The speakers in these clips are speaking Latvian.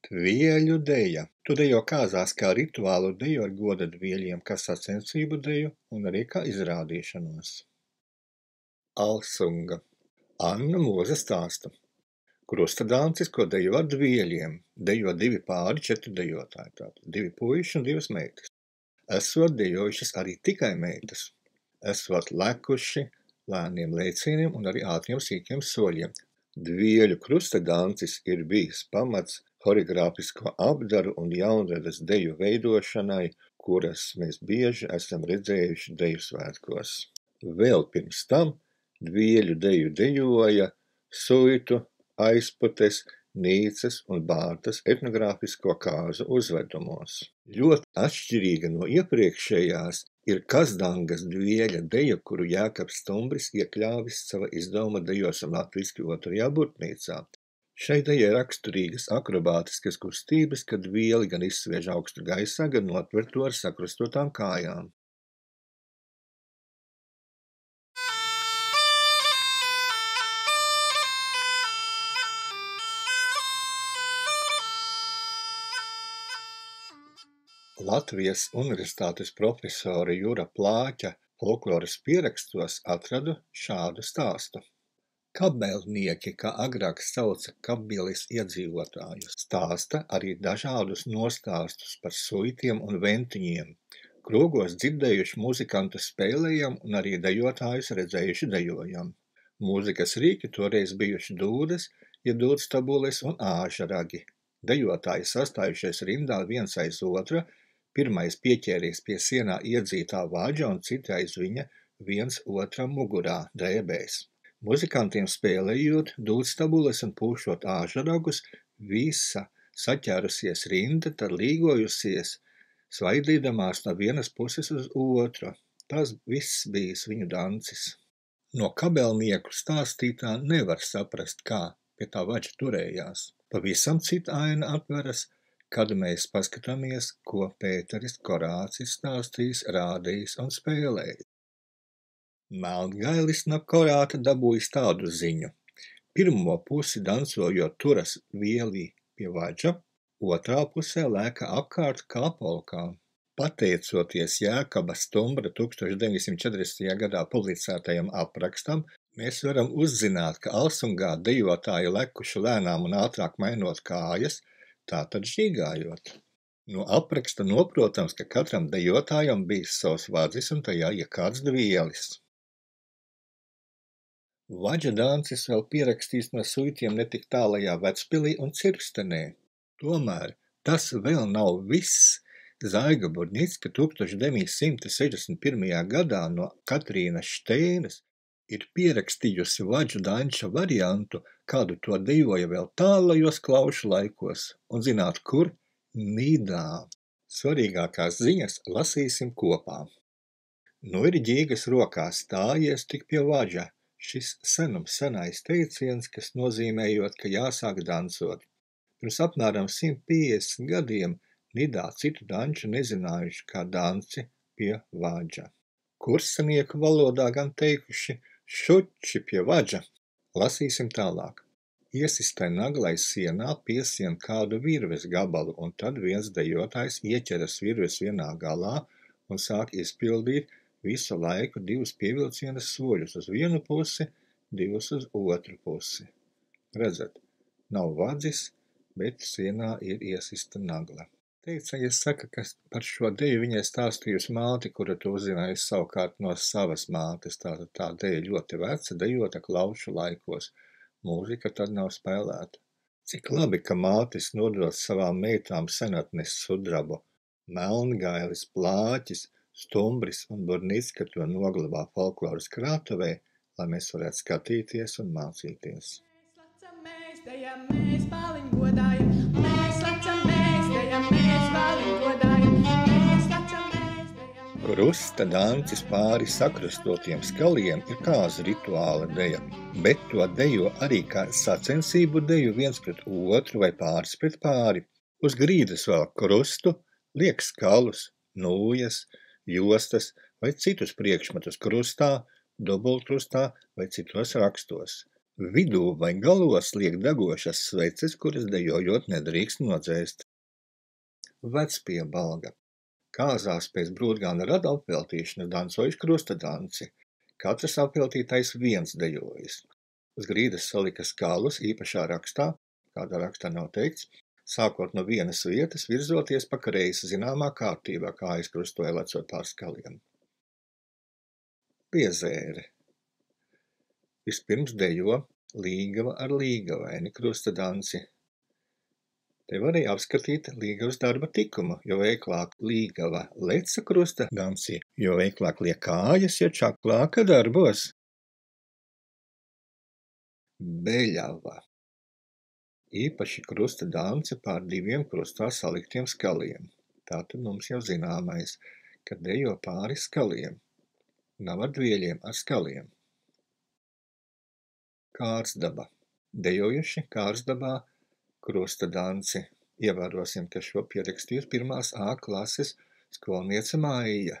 Dvieļu deja. Tu dejo kāzās kā rituālu deju ar goda dvieļiem, kā sacensību deju un arī kā izrādīšanos. Alsunga. Anna Moze stāsta. Krustadāncis, ko dejo ar dvieļiem. Dejo 2 pāri, 4 dejotāji, tātad 2 puiši un 2 meitas. Esot dejojušas arī tikai meitas. Esot lekuši lēniem lēcieniem un arī ātriem sīkiem soļiem. Dvieļu krustadāncis ir bijis pamats horeogrāfisko apdaru un jaunradas deju veidošanai, kuras mēs bieži esam redzējuši deju svētkos. Vēl pirms tam dvieļu deju dejoja suitu, aizputes, nīcas un bārtas etnogrāfisko kāzu uzvedumos. Ļoti atšķirīga no iepriekšējās ir Kazdangas dvieļa deja, kuru Jēkabs Stumbris iekļāvis sava izdevuma dejosam latviski 2. burtnīcā. Šai dejai raksturīgas akrobātiskas kustības, kad dvieli gan izsviež augstu gaisā, gan notver to ar sakrustotām kājām. Latvijas Universitātes profesora Jura Plāķa folkloras pierakstos atradu šādu stāstu. Kabelnieki, kā agrāk sauca Kabeles iedzīvotājus, stāsta arī dažādus nostāstus par suitiem un ventiņiem. Krogos dzirdējuši muzikantu spēlējam un arī dejotājus redzējuši dejojam. Mūzikas rīki toreiz bijuši dūdes, ja dūdstabules un āžaragi. Dejotāji sastājušies rindā viens aiz otra, pirmais pieķēries pie sienā iedzītā vaģa un citi aiz viņa viens otram mugurā, drēbēs. Muzikantiem spēlējot, dūdstabules un pūšot āžaragus, visa saķērusies rinda, tad līgojusies, svaidīdamās no vienas puses uz otru. Tas viss bijis viņu dancis. No kabelnieku stāstītā nevar saprast, kā pie tā vaģa turējās. Pavisam cita aina atveras, kad mēs paskatāmies, ko Pēteris Korācis stāstījis, rādījis un spēlējis. Melngailis no Korāta dabūjis tādu ziņu. Pirmo pusi dancojot turas vielī pie vaģa, otrā pusē lēka apkārt kā polkā. Pateicoties Jēkaba Stumbra 1940. gadā publicētajam aprakstam, mēs varam uzzināt, ka Alsungā dejotāji lekuši lēnām un ātrāk mainot kājas, tātad žīgājot. No apraksta noprotams, ka katram dejotājam bijis savs vadzis un tajā iekārts dvielis. Vaģa dancis vēl pierakstīs no suitiem netik tālajā Vecpilī un Cirkstenē. Tomēr tas vēl nav viss. Zaiga Burņicka 1961. gadā no Katrīnas Šteinas ir pierakstījusi vaģu danča variantu, kādu to dejoja vēl tālajos klaušu laikos. Un zināt, kur? Nidā. Svarīgākās ziņas lasīsim kopā. Nu ir ģīgas rokās stājies tik pie vaģa. Šis senais teiciens, kas nozīmējot, ka jāsāk dancot. Pirms apmēram 150 gadiem Nidā citu danču nezinājuši kā danci pie vaģa. Kursanieku valodā gan teikuši šuči pie vaģa. Lasīsim tālāk. Iesistai naglai sienā piesien kādu virves gabalu, un tad viens dejotājs ieķeras virves vienā galā un sāk izpildīt visu laiku 2 pievilciena soļus uz vienu pusi, 2 uz otru pusi. Redzat, nav vadzis, bet sienā ir iesista nagla. Teicējies saka, ka par šo deju viņai stāstījusi māte, kura to uzzinājusi savukārt no savas mātes. Tātad tā deja ļoti veca, dejota klaušu laikos. Mūzika tad nav spēlēta. Cik labi, ka mātes nodod savām meitām senatnes sudrabu. Melngailis, Plāķis, Stumbris un Burņicka to noglabā folkloras krātuvē, lai mēs varētu skatīties un mācīties. Mēs dejam, mēs bāliņu godājam, mēs lecam, mēs dejam, mēs bāliņu godājam, mēs lecam, mēs dejam. Krusta dancis pāri sakrustotiem skaliem ir kāzu rituāla deja, bet to dejo arī kā sacensību deju viens pret otru vai pāris pret pāri. Uz grīdas vēl krustu, liek skalus, nūjas, jostas vai citus priekšmetus krustā, dubultkrustā vai citos rakstos. Vidū vai galos liek degošas sveces, kuras dejojot nedrīkst nodzēst. Vecpiebalga. Kāzās pēc brūtgāna rada apveltīšana dancojuši krustadanci. Katrs apveltītais viens dejojis. Uz grīdas salika skalus īpašā rakstā, kādā rakstā nav teikts, sākot no vienas vietas, virzoties pa kreisi zināmā kārtībā, kā aizkrustoja lecot pār skaliem. Piezēre. Vispirms dejo līgava ar līgavaini krustadanci. Te varēja apskatīt līgavas darba tikumu, jo veiklāk līgava leca krustadanci, jo veiklāk liek kājas, ja čaklāka darbos. Beļava. Īpaši krustadanci pār 2 krustā saliktiem skaliem. Tātad mums jau zināmais, ka dejo pāri skaliem. Nav ar dvieļiem, ar skaliem. Kārsdaba. Dejojuši kārsdabā krustadanci. Ievērosim, ka šo pierakstījusi 1. A klases skolniece Maija.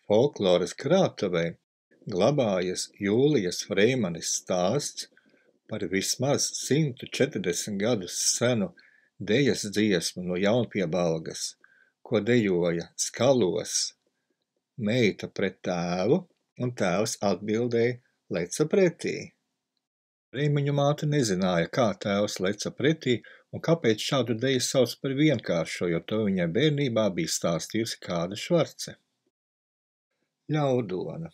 Folkloras krātuvē glabājas Jūlijas Freimanis stāsts par vismaz 140 gadus senu dejas dziesmu no Jaunpiebalgas, ko dejoja skalos meita pret tēvu, un tēvs atbildēja leca pretī. Reimaņu māte nezināja, kā tēvs leca pretī un kāpēc šādu deju sauc par vienkāršo, jo to viņai bērnībā bija stāstījusi kāda Švarce. Ļaudona.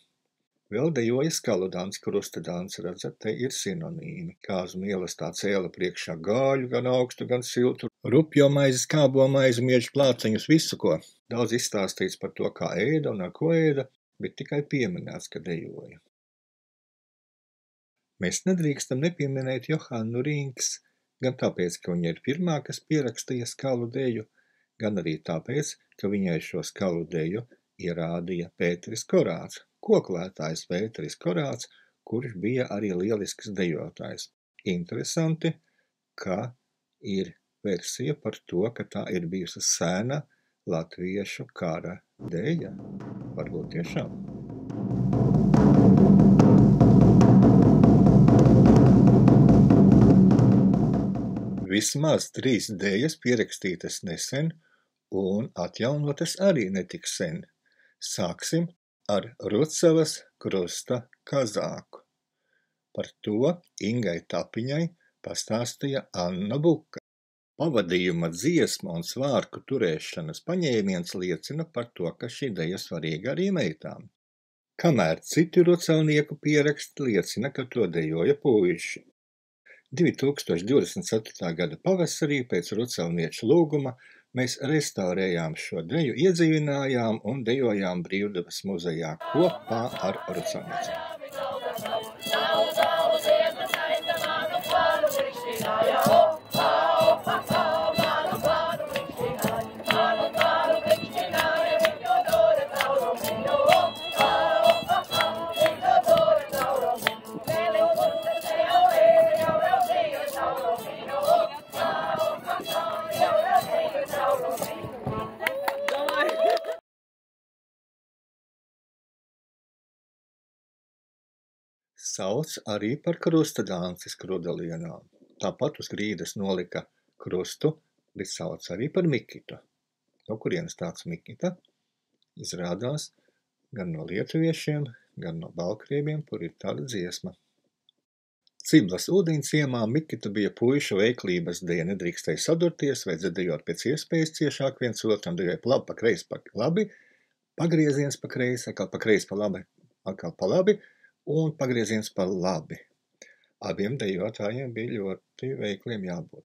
Vēl dejoja skaludants, krustadants, redzat, te ir sinonīmi. Kāzu mielas tā cēla priekšā gāļu, gan augstu, gan siltu, rupjo maizi, kābo maizi, miežu plāceņus, visu ko. Daudz izstāstīts par to, kā ēda un ar ko ēda, bet tikai pieminēts, ka dejoja. Mēs nedrīkstam nepieminēt Johannu Rinks, gan tāpēc, ka viņa ir pirmā, kas pierakstīja skalu deju, gan arī tāpēc, ka viņai šo skalu deju ierādīja Pēteris Korāts, koklētājs Pēteris Korāts, kurš bija arī lielisks dejotājs. Interesanti, ka ir versija par to, ka tā ir bijusi sena latviešu kara deja. Varbūt tiešām. Vismaz 3 dejas pierakstītas nesen un atjaunotas arī netik sen. Sāksim ar Rucavas krusta kazāku. Par to Ingai Tapiņai pastāstīja Anna Buka. Pavadījuma dziesma un svārku turēšanas paņēmiens liecina par to, ka šī deja svarīga arī meitām. Kamēr citi rucavnieku pieraksti liecina, ka to dejoja puiši. 2024. gada pavasarī pēc rucavnieču lūguma mēs restaurējām šo deju, iedzīvinājām un dejojām Brīvdabas muzejā kopā ar rucavniecēm. Sauc arī par krustadānci Skrudalienā. Tāpat uz grīdas nolika krustu, bet sauc arī par mikitu. No kurienes tāds mikita? Izrādās gan no lietuviešiem, gan no baltkrieviem, kur ir tāda dziesma. Ciblas ūdeņciemā mikita bija puišu veiklības deja, nedrīkstēja sadurties, vajadzēja dejot pēc iespējas ciešāk viens otram, dejoja pa labi, pa kreisi, pa labi, pagrieziens pa kreisi, atkal pa kreisi, pa labi, atkal pa labi, un pagrieziens pa labi. Abiem dejotājiem bija ļoti veikliem jābūt.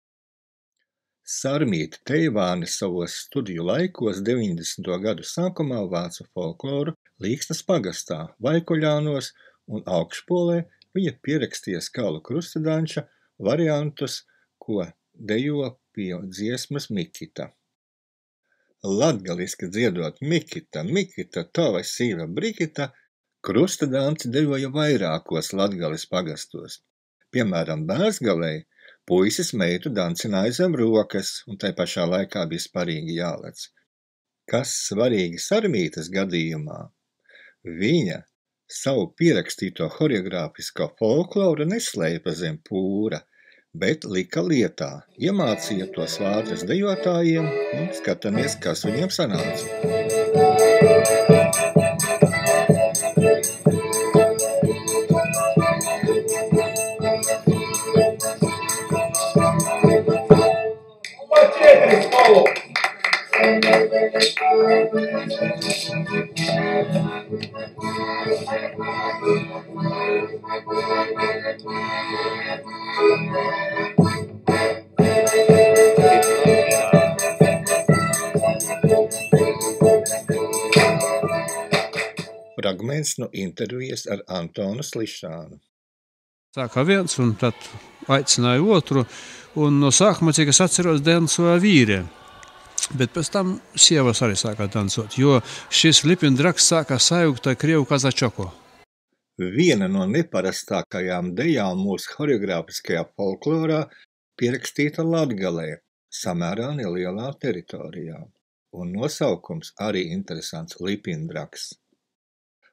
Sarmīta Teivāne savos studiju laikos 90. gadu sākumā vāca folkloru Līksnas pagastā, Vaikoļānos un Augšpolē. Viņa pierakstīja skalu krustadanča variantus, ko dejo pie dziesmas Mikita. Latgaliski dziedot Mikita, Mikita, tava sīva Brigita, krustadanci dejoja vairākos Latgales pagastos. Piemēram, Bērzgalē puisis meitu dancināja zem rokas, un tai pašā laikā bija sparīgi jālec. Kas svarīgi Sarmītas gadījumā? Viņa Savu pierakstīto horeogrāfisko folkloru neslēpa zem pūra, bet lika lietā, iemācīja to svātras dejotājiem un skatāmies, kas viņiem sanāca. Fragments no intervijas ar Antonu Slišānu. Sākā viens un tad aicināja otru, un no sākuma, cik es atceros, dansoja vīri. Bet pēc tam sievas arī sākā dansot, jo šis Lipindraks sākā sajaukt ar krievu kazačoku. Viena no neparastākajām dejām mūsu horeogrāfiskajā folklorā pierakstīta Latgalē, samērā nelielā teritorijā. Un nosaukums arī interesants – Lipindraks.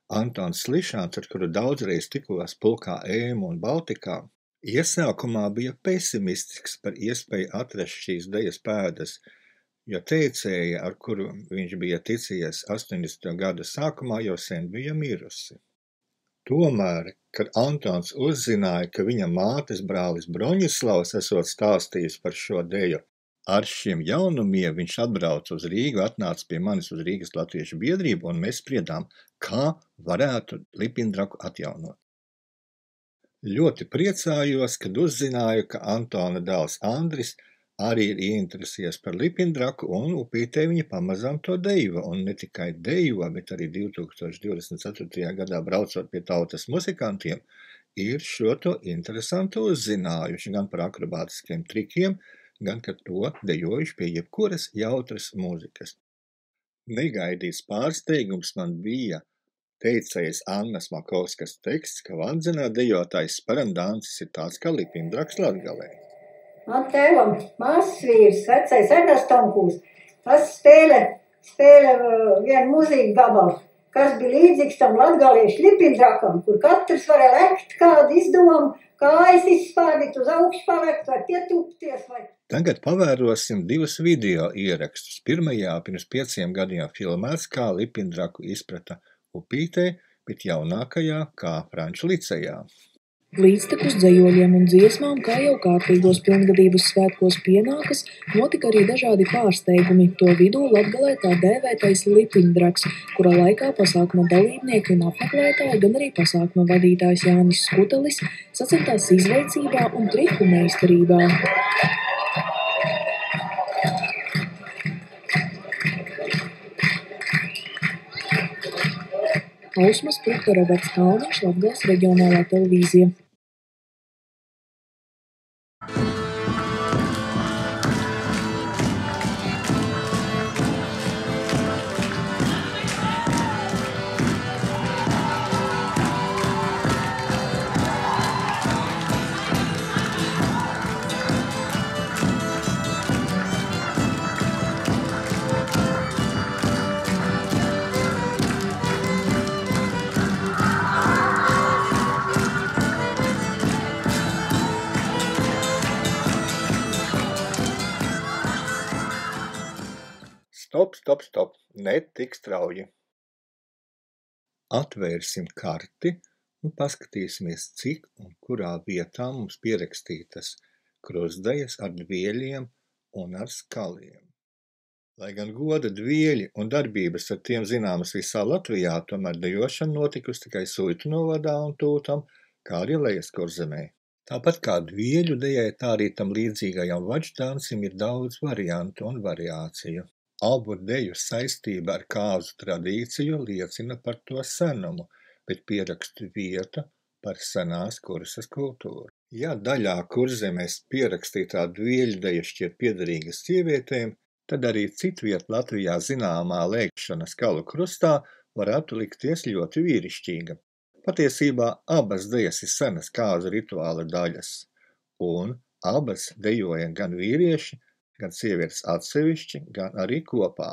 Antons Slišāns, ar kuru daudzreiz tikos pulkā Ēmu un Baltikā, iesākumā bija pesimistisks par iespēju atrast šīs dejas pēdas, jo teicēja, ar kuru viņš bija ticies 80. gada sākumā, jau sen bija mirusi. Tomēr, kad Antons uzzināja, ka viņa mātes brālis Broņislavs esot stāstījis par šo deju, ar šiem jaunumiem viņš atbrauca uz Rīgu, atnāca pie manis uz Rīgas latviešu biedrību, un mēs spriedām, kā varētu Lipindraku atjaunot. Ļoti priecājos, kad uzzināju, ka Antona dēls Andris arī ir ieinteresējies par Lipindraku, un upītē viņa pamazām to dejo, un ne tikai dejo, bet arī 2024. gadā braucot pie tautas muzikantiem, ir šo to interesantu uzzinājuši gan par akrobātiskiem trikiem, gan, ka to dejojuši pie jebkuras jautras mūzikas. Negaidīts pārsteigums man bija teicējas Annas Makovskas teksts, ka Valdzenā dejotājs Sparandāncis ir tāds kā Lipindraks Latgalē. Man tēvam māsas vīrs, vecais Ernests Tomkūs, tas spēlē vienu mūziku gabalu, kas bija līdzīgs tam latgaliešu Lipindrakam, kur katrs varēja lekt kādu izdomu, kājas izspādīt, uz augšu palekt vai pietupties. Tagad pavērosim divus video ierakstus. Pirmajā pirms 5 gadiem filmēts, kā Lipindraku izprata upītē, bet jaunākajā kā Franču licejā. Līdztekus dzejoļiem un dziesmām, kā jau kārtīgos pilngadības svētkos pienākas, notika arī dažādi pārsteigumi, to vidū Latgalē tā dēvētais Lipindraks, kura laikā pasākuma dalībnieki un apmeklētāji, gan arī pasākuma vadītājs Jānis Skutelis sacentās izveicībā un triku meistarībā. Ausmas Pūta, Roberts Kalniņš, Latgales reģionālā televīzija. Stop, ne tik strauji. Atvērsim karti un paskatīsimies, cik un kurā vietā mums pierakstītas krustdejas ar dvieļiem un ar skaliem. Lai gan goda dvieļi un darbības ar tiem zināmas visā Latvijā, tomēr dejošana notikusi tikai Suitu novadā un Tūtam, kā arī Lejaskurzemē. Tāpat kā dvieļu dejai, tā arī tam līdzīgajam vačdancim ir daudz variantu un variāciju. Abu deju saistība ar kāzu tradīciju liecina par to senumu, bet pierakstu vieta par senās Kursas kultūru. Ja daļā Kurzemēs pierakstītā dvieļu deja šķiet piederīga sievietēm, tad arī citviet Latvijā zināmā lēkšana skalu krustā varētu likties ļoti vīrišķīga. Patiesībā abas dejas ir senas kāzu rituāla daļas, un abas dejoja gan vīrieši, gan sievietes atsevišķi, gan arī kopā.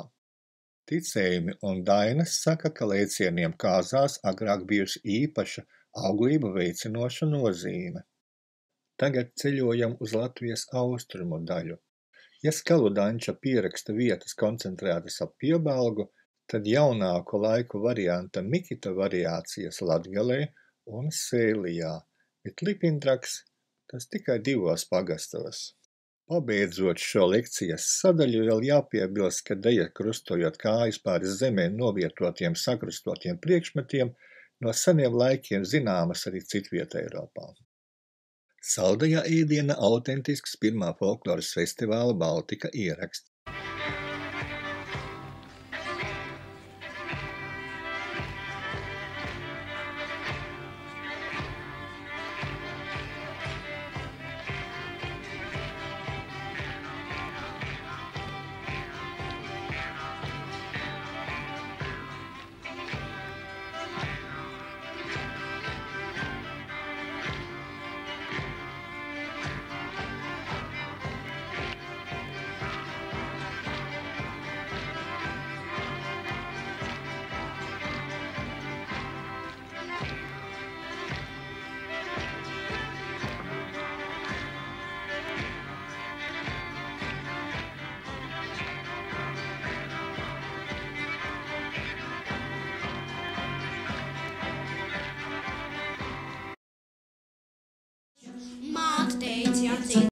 Ticējumi un dainas saka, ka lēcieniem kāzās agrāk bijusi īpaša auglību veicinoša nozīme. Tagad ceļojam uz Latvijas austrumu daļu. Ja Skalu Danča pieraksta vietas koncentrētas ap Piebalgu, tad jaunāku laiku varianta Mikita variācijas Latgalē un Sēlijā, bet Lipindraks tas tikai 2 pagastos. Pabeidzot šo lekcijas sadaļu, vēl jāpiebilst, ka deja krustojot kājas pāri zemē novietotiem sakrustotiem priekšmetiem no seniem laikiem zināmas arī citvieta Eiropā. Saldajā ēdiena autentisks pirmā folkloras festivāla Baltika ieraksts.